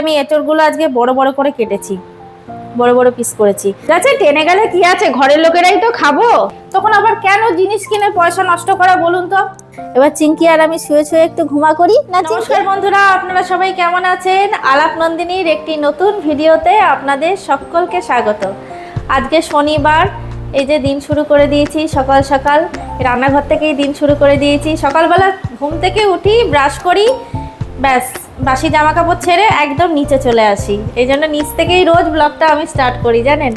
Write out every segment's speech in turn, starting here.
আমি এঁচড়গুলো আজকে বড় বড় করে কেটেছি, বড় বড় পিস করেছি। আচ্ছা, টেনে গেলে কি আছে, ঘরের লোকেরাই তো খাবো, তখন আবার কেন জিনিস কিনে পয়সা নষ্ট করা বলুন তো। এবার চিঙ্কি আর আমি শুয়ে শুয়ে একটু ঘুমা করি না। নমস্কার বন্ধুরা, আপনারা সবাই কেমন আছেন? আলাপ নন্দিনীর একটি নতুন ভিডিওতে আপনাদের সকলকে স্বাগত। আজকে শনিবার, এই যে দিন শুরু করে দিয়েছি সকাল সকাল, রান্নাঘর থেকেই দিন শুরু করে দিয়েছি। সকালবেলা ঘুম থেকে উঠি, ব্রাশ করি, ব্যাস বাসি জামা কাপড় ছেড়ে একদম নিচে চলে আসি। এই জন্য নিচ থেকেই রোজ ব্লগটা আমি স্টার্ট করি জানেন।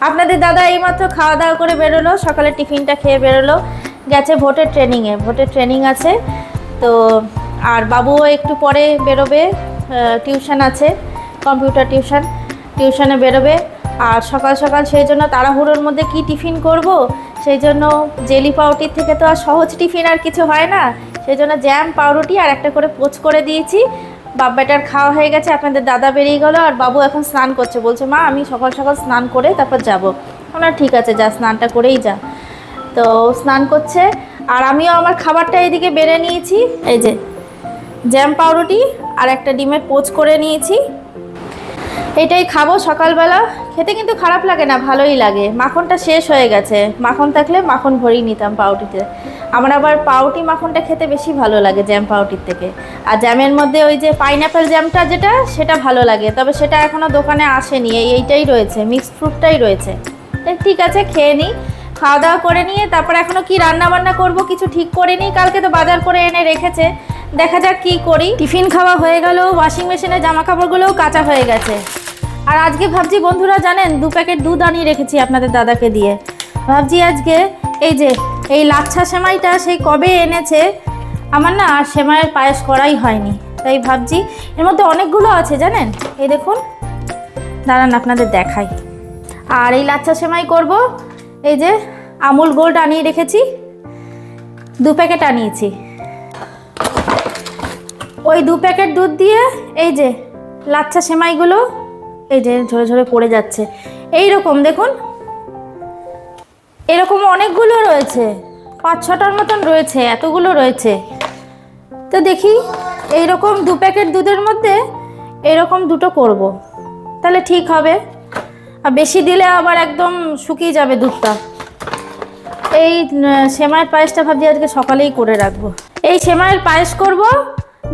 আপনাদের দাদা এইমাত্র খাওয়া দাওয়া করে বেরোলো, সকালে টিফিনটা খেয়ে বেরোলো, গেছে ভোটের ট্রেনিংয়ে, ভোটের ট্রেনিং আছে তো। আর বাবুও একটু পরে বেরোবে, টিউশন আছে, কম্পিউটার টিউশনে বেরোবে। আর সকাল সকাল সেই জন্য তাড়াহুড়োর মধ্যে কি টিফিন করব, সেই জন্য জেলি পাউরুটির থেকে তো আর সহজ টিফিন আর কিছু হয় না, সেই জন্য জ্যাম পাউরুটি আর একটা করে পোচ করে দিয়েছি। বাপ বেটার খাওয়া হয়ে গেছে, আপনাদের দাদা বেরিয়ে গেলো, আর বাবু এখন স্নান করছে, বলছে মা আমি সকাল সকাল স্নান করে তারপর যাবো। আমরা ঠিক আছে যা, স্নানটা করেই যা। তো স্নান করছে, আর আমিও আমার খাবারটা এইদিকে বেড়ে নিয়েছি। এই যে জ্যাম পাউরুটি আর একটা ডিমের পোচ করে নিয়েছি, এটাই খাবো সকালবেলা। খেতে কিন্তু খারাপ লাগে না, ভালোই লাগে। মাখনটা শেষ হয়ে গেছে, মাখন থাকলে মাখন ভরেই নিতাম পাউরুটিতে। আমার আবার পাউরুটি মাখনটা খেতে বেশি ভালো লাগে জ্যাম পাউরুটির থেকে। আর জ্যামের মধ্যে ওই যে পাইনঅ্যাপেল জ্যামটা যেটা, সেটা ভালো লাগে, তবে সেটা এখনও দোকানে আসেনি, এইটাই রয়েছে, মিক্সড ফ্রুটটাই রয়েছে। ঠিক আছে, খেয়ে নিই, খাওয়া দাওয়া করে নিয়ে তারপর এখনও কি রান্না বান্না করবো কিছু ঠিক করে নিই। কালকে তো বাজার করে এনে রেখেছে, দেখা যাক কি করি। টিফিন খাওয়া হয়ে গেল, ওয়াশিং মেশিনে জামা কাপড়গুলোও কাচা হয়ে গেছে। আর আজকে ভাবছি বন্ধুরা জানেন, 2 প্যাকেট দুধ আনিয়ে রেখেছি আপনাদের দাদাকে দিয়ে। ভাবছি আজকে এই যে এই লাচ্ছা সেমাইটা সেই কবে এনেছে, আমার না আর সেমাইয়ের পায়েস করাই হয়নি, তাই ভাবছি। এর মধ্যে অনেকগুলো আছে জানেন, এই দেখুন, দাঁড়ান আপনাদের দেখাই। আর এই লাচ্ছা সেমাই করব, এই যে আমুল গোল্ড আনিয়ে রেখেছি, 2 প্যাকেট আনিয়েছি। ওই 2 প্যাকেট দুধ দিয়ে এই যে লাচ্ছা সেমাইগুলো এই যে ঝরে ঝরে পড়ে যাচ্ছে, এই রকম দেখুন, এরকম অনেকগুলো রয়েছে, 5-6টার মতন রয়েছে, এতগুলো রয়েছে। তো দেখি এইরকম 2 প্যাকেট দুধের মধ্যে এরকম 2টো করব, তাহলে ঠিক হবে। আর বেশি দিলে আবার একদম শুকিয়ে যাবে দুধটা। এই সেমাইয়ের পায়েসটা ভাবছি আজকে সকালেই করে রাখবো। এই সেমাইয়ের পায়েস করব,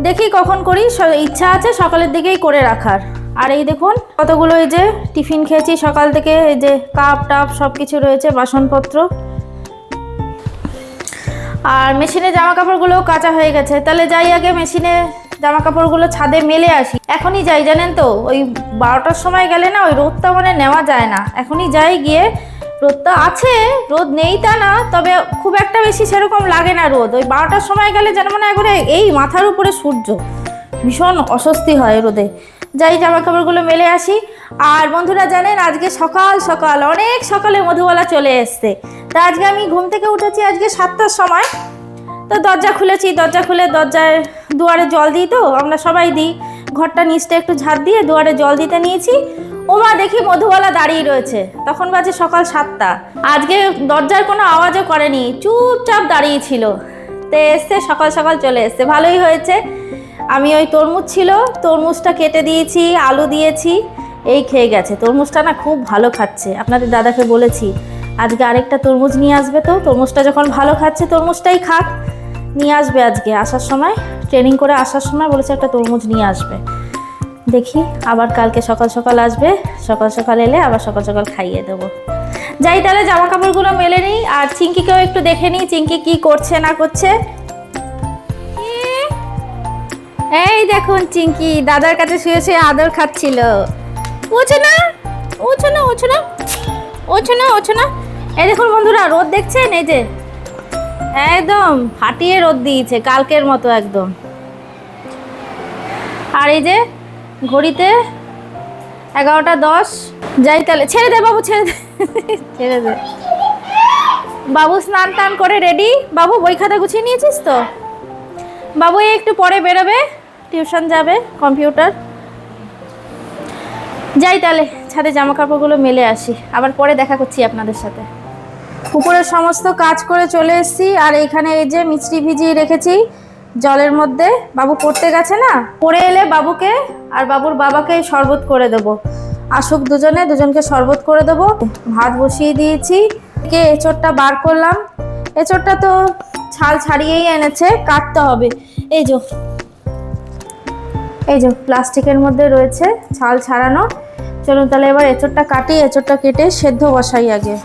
দেখি কখন করি, ইচ্ছা আছে সকালের দিকেই করে রাখার। আর এই দেখুন কতগুলো এই যে টিফিন খেয়েছি সকাল থেকে, এই যে কাপ টাপ সব কিছু রয়েছে, বাসনপত্র। আর মেশিনে জামা কাপড়গুলোও কাচা হয়ে গেছে, তাহলে যাই আগে মেশিনে জামা কাপড়গুলো ছাদে মেলে আসি। এখনই যাই জানেন তো, ওই 12টার সময় গেলে না ওই রোদটা মানে নেওয়া যায় না। এখনই যাই, গিয়ে রোদটা আছে, রোদ নেই তা না, তবে খুব একটা বেশি সেরকম লাগে না রোদ। ওই 12টার সময় গেলে যেন মনে হয় করে এই মাথার উপরে সূর্য, ভীষণ অস্বস্তি হয় রোদে। যাই জামা কাপড়গুলো মেলে আসি। আর বন্ধুরা জানেন, আজকে সকাল সকাল, অনেক সকালে মধুবালা চলে এসছে। তা আজকে আমি ঘুম থেকে উঠেছি আজকে 7টার সময়, তো দরজা খুলেছি, দরজা খুলে দরজায় দুয়ারে জল দিই, তো আমরা সবাই দিই, ঘরটা নিচটা একটু ঝাড় দিয়ে দুয়ারে জল দিতে নিয়েছি। ওমা দেখি মধুবালা দাঁড়িয়ে রয়েছে, তখন বাজে সকাল 7টা। আজকে দরজার কোনো আওয়াজও করেনি, চুপচাপ দাঁড়িয়েছিল। তো এসছে, সকাল সকাল চলে এসছে, ভালোই হয়েছে। আমি ওই তরমুজ ছিল, তরমুজটা কেটে দিয়েছি, আলু দিয়েছি, এই খেয়ে গেছে। তরমুজটা না খুব ভালো খাচ্ছে, আপনাদের দাদাকে বলেছি আজকে আরেকটা তরমুজ নিয়ে আসবে। তো তরমুজটা যখন ভালো খাচ্ছে, তরমুজটাই খাক, নিয়ে আসবে আজকে আসার সময়, ট্রেনিং করে আসার সময় বলেছে একটা তরমুজ নিয়ে আসবে। দেখি আবার কালকে সকাল সকাল আসবে, সকাল সকাল এলে আবার সকাল সকাল খাইয়ে দেবো। যাই তাহলে জামা কাপড়গুলো মেলে নিই, আর চিঙ্কিকেও একটু দেখে নিই চিঙ্কি কি করছে না করছে। এই দেখুন চিঙ্কি দাদার কাছে শুয়ে শুয়ে আদর খাচ্ছিল। ওছো না, ওছো না, ওছো না, ওছো না, ওছো না। এই দেখুন বন্ধুরা, রোদ দেখছেন, এই যে একদম ফাটিয়ে রোদ দিয়েছে, কালকের মতো একদম। আর এই যে ঘড়িতে 11টা 10। যাই তাহলে, ছেড়ে দে বাবু, ছেড়ে দে, ছেড়ে দে বাবু। স্নান টান করে রেডি। বাবু বই খাতা গুছিয়ে নিয়েছিস তো? বাবু একটু পরে বেরোবে, টিউশন যাবে, কম্পিউটার। যাই তাহলে ছাদে জামা কাপড়গুলো মেলে আসি, আবার পরে দেখা করছি আপনাদের সাথে। উপরের সমস্ত কাজ করে চলে এসেছি, আর এইখানে এই যে মিষ্টি ভিজিয়ে রেখেছি, জলের মধ্যে, বাবু পড়তে গেছে না, পড়ে এলে বাবুকে আর বাবুর বাবাকে শরবত করে দেবো। আসুক দুজনকে শরবত করে দেবো। ভাত বসিয়ে দিয়েছি। এঁচোড়টা বার করলাম। এঁচোড়টা তো ছাল ছাড়িয়েই এনেছে, কাটতে হবে। এই যে প্লাস্টিকের মধ্যে রয়েছে ছাল ছাড়ানো। চলুন তাহলে এবার এঁচোড়টা কাটি। এঁচোড়টা কেটে সেদ্ধ বসাই আগে।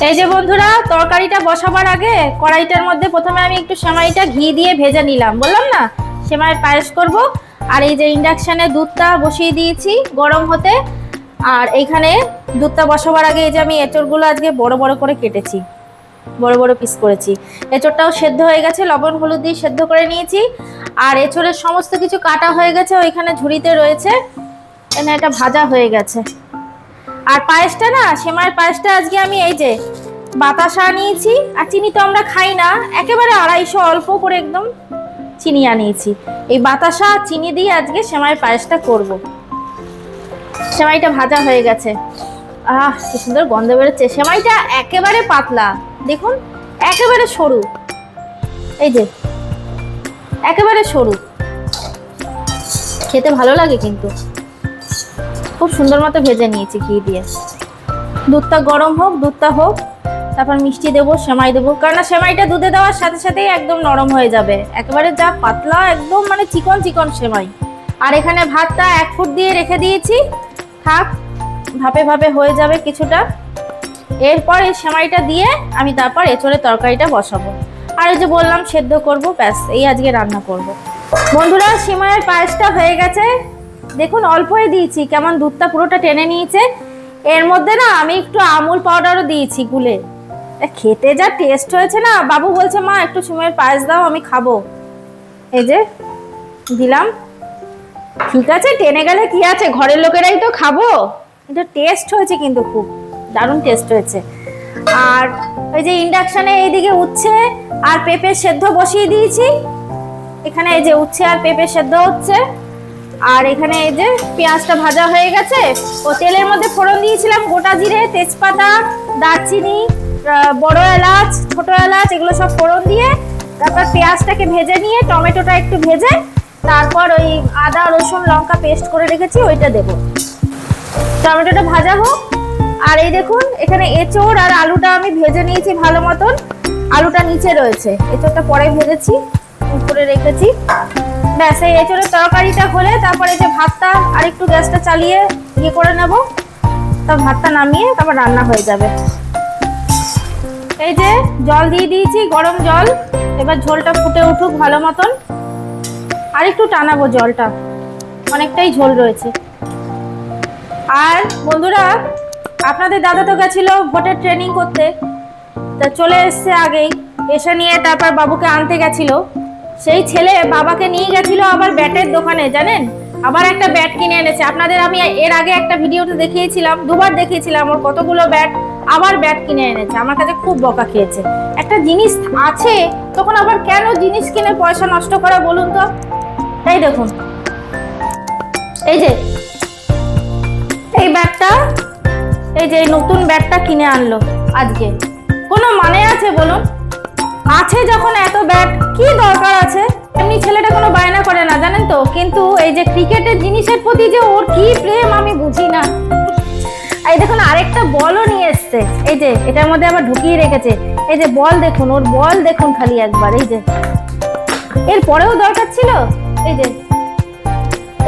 এই যে বন্ধুরা, তরকারিটা বসাবার আগে কড়াইটার মধ্যে প্রথমে আমি একটু সেমাইটা ঘি দিয়ে ভেজে নিলাম। বললাম না সেমাইয়ের পায়েস করব। আর এই যে ইন্ডাকশানে দুধটা বসিয়ে দিয়েছি গরম হতে। আর এইখানে দুধটা বসাবার আগে এই যে আমি এঁচোড়গুলো আজকে বড় বড় করে কেটেছি, বড় বড় পিস করেছি। এঁচোড়টাও সেদ্ধ হয়ে গেছে, লবণ হলুদ দিয়ে সেদ্ধ করে নিয়েছি। আর এঁচোড়ের সমস্ত কিছু কাটা হয়ে গেছে, ওইখানে ঝুড়িতে রয়েছে। এখানে এটা ভাজা হয়ে গেছে। আর পায়েসটা না, সেমাইয়ের পায়েসটা আজকে আমি এই যে বাতাসা নিয়েছি। আর চিনি তো আমরা খাই না, একেবারে 250 অল্প করে একদম চিনি আনিয়েছি। এই বাতাসা চিনি দিয়ে আজকে সেমাইয়ের পায়েসটা করব। সেমাইটা ভাজা হয়ে গেছে। কি সুন্দর গন্ধ বেরোচ্ছে। সেমাইটা একেবারে পাতলা, দেখুন একেবারে সরু। এই যে একেবারে সরু, খেতে ভালো লাগে কিন্তু। খুব সুন্দর মতো ভেজে নিয়েছি ঘি দিয়ে। দুধটা গরম হোক, দুধটা হোক, তারপর মিষ্টি দেবো, সেমাই দেবো। কেননা সেমাইটা দুধে দেওয়ার সাথে সাথেই একদম নরম হয়ে যাবে, একেবারে যা পাতলা, একদম মানে চিকন চিকন সেমাই। আর এখানে ভাতটা 1 ফুট দিয়ে রেখে দিয়েছি, থাক, ভাপে ভাপে হয়ে যাবে কিছুটা। এরপর এই সেমাইটা দিয়ে আমি তারপর এঁচোড়ের তরকারিটা বসাবো। আর এই যে বললাম সেদ্ধ করব, ব্যাস এই আজকে রান্না করব। বন্ধুরা, সেমাইয়ের পায়েসটা হয়ে গেছে। দেখুন অল্পই দিয়েছি, কেমন দুধটা পুরোটা টেনে নিয়েছে। এর মধ্যে না আমি একটু আমুল পাউডারও দিয়েছি গুলে। খেতে যা টেস্ট হয়েছে না, বাবু বলছে মা একটু সেমাইয়ের পায়েস দাও, আমি খাবো। এই যে দিলাম। ঠিক আছে, টেনে গেলে কি আছে, ঘরের লোকেরাই তো খাবো। এটা টেস্ট হয়েছে কিন্তু, খুব দারুণ টেস্ট হয়েছে। আর ওই যে ইন্ডাকশানে এইদিকে উচ্ছে আর পেঁপে সেদ্ধ বসিয়ে দিয়েছি। এখানে এই যে উচ্ছে আর পেঁপে সেদ্ধ হচ্ছে। আর এখানে এই যে পেঁয়াজটা ভাজা হয়ে গেছে। ও তেলের মধ্যে ফোড়ন দিয়েছিলাম গোটা জিরে, তেজপাতা, দারচিনি, বড় এলাচ, ছোট এলাচ, এগুলো সব ফোড়ন দিয়ে তারপর পেঁয়াজটাকে ভেজে নিয়ে টমেটোটা একটু ভেজে তারপর ওই আদা রসুন লঙ্কা পেস্ট করে রেখেছি ওইটা দেবো। টমেটোটা ভাজা হোক। আর এই দেখুন এখানে এঁচোড় আর আলুটা আমি ভেজে নিয়েছি ভালো মতন। আলুটা নিচে রয়েছে, এঁচোড়টা পরে ভেজেছি, উপরে রেখেছি। ব্যাস এই এঁচোড়ের তরকারিটা হলে তারপরে যে ভাতটা আর একটু গ্যাসটা চালিয়ে ইয়ে করে নেব, তা ভাতটা নামিয়ে তারপর রান্না হয়ে যাবে। এই যে জল দিয়ে দিয়েছি, গরম জল। এবার ঝোলটা ফুটে উঠুক ভালো মতন। আর একটু টানাবো জলটা, অনেকটাই ঝোল রয়েছে। আর বন্ধুরা, আপনাদের দাদা তো গেছিল ভোটের ট্রেনিং করতে, তা চলে এসছে আগেই। এসে নিয়ে তারপর বাবুকে আনতে গেছিল। সেই ছেলে বাবাকে নিয়ে গেছিল আবার ব্যাটের দোকানে, জানেন, আবার একটা ব্যাট কিনে এনেছে। আপনাদের আমি এর আগে একটা ভিডিওতে দেখিয়েছিলাম, 2বার দেখিয়েছিলাম ওর কতগুলো ব্যাট। আবার ব্যাট কিনে এনেছে, আমার কাছে খুব বকা খেয়েছে। একটা জিনিস আছে তখন আবার কেন জিনিস কিনে পয়সা নষ্ট করা বলুন তো। তাই দেখুন এই যে এই ব্যাটটা, এই যে নতুন ব্যাটটা কিনে আনলো আজকে। কোনো মানে আছে বলুন? আছে যখন এত ব্যাট, কি দরকার আছে? এমনি ছেলেটা কোনো বায়না করে না, জানেন তো। কিন্তু এই যে ক্রিকেটের জিনিসের প্রতি যে ওর কি প্রেম আমি বুঝি না। এই দেখুন আরেকটা বলও নিয়ে এসছে, এই যে এটার মধ্যে আবার ঢুকিয়ে রেখেছে। এই যে বল দেখুন, ওর বল দেখুন খালি একবার। এই যে এর পরেও দরকার ছিল, এই যে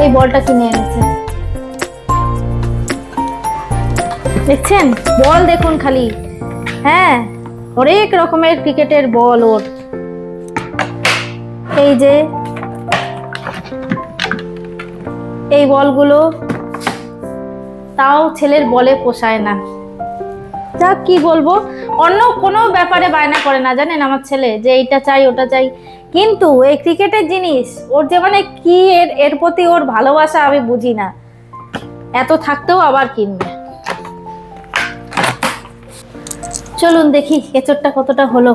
এই বলটা কিনে এনেছে, দেখছেন বল দেখুন খালি। হ্যাঁ, অনেক রকমের ক্রিকেটের বল ওর। এই যে এই বলগুলো, তাও ছেলের বলে পোষায় না। যা কি বলবো, অন্য কোনো ব্যাপারে বায়না করে না, জানেন আমার ছেলে, যে এইটা চাই ওটা চাই। কিন্তু এই ক্রিকেটের জিনিস ওর যে মানে কি এর প্রতি ওর ভালোবাসা আমি বুঝি না। এত থাকতেও আবার কিনবে। চলুন দেখি এঁচোড়টা কতটা হলো।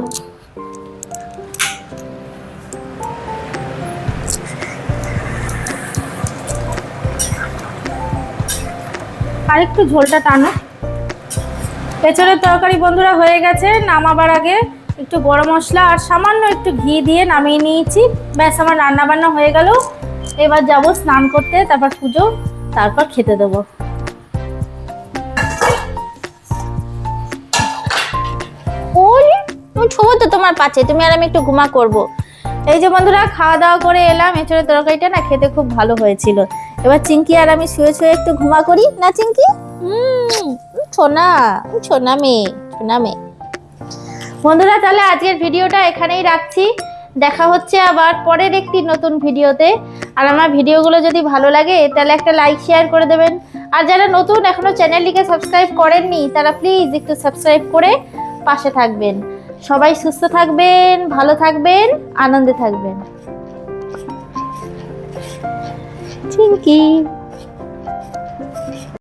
আর একটু ঝোলটা টানো। এঁচোড়ের তরকারি বন্ধুরা হয়ে গেছে। নামাবার আগে একটু গরম মশলা আর সামান্য একটু ঘি দিয়ে নামিয়ে নিয়েছি। ব্যাস আমার রান্না বান্না হয়ে গেল। এবার যাব স্নান করতে, তারপর পুজো, তারপর খেতে দেবো। ওই ছবো তো তোমার পাচ্ছে, তুমি আর আমি একটু ঘুমা করব। এই যে বন্ধুরা খাওয়া দাওয়া করে এলাম, এঁচড়ের তরকারিটা না খেতে খুব ভালো হয়েছিল। এবার চিঙ্কি আর আমি শুয়ে শুয়ে একটু ঘুমা করি না চিঙ্কি? সোনা সোনা মেয়ে, সোনা মেয়ে। বন্ধুরা তাহলে আজকের ভিডিওটা এখানেই রাখছি। দেখা হচ্ছে আবার পরের একটি নতুন ভিডিওতে। আর আমার ভিডিওগুলো যদি ভালো লাগে তাহলে একটা লাইক শেয়ার করে দেবেন। আর যারা নতুন এখনো চ্যানেলটিকে সাবস্ক্রাইব করেননি তারা প্লিজ একটু সাবস্ক্রাইব করে পাশে থাকবেন। সবাই সুস্থ থাকবেন, ভালো থাকবেন, আনন্দে থাকবেন। চিঙ্কি।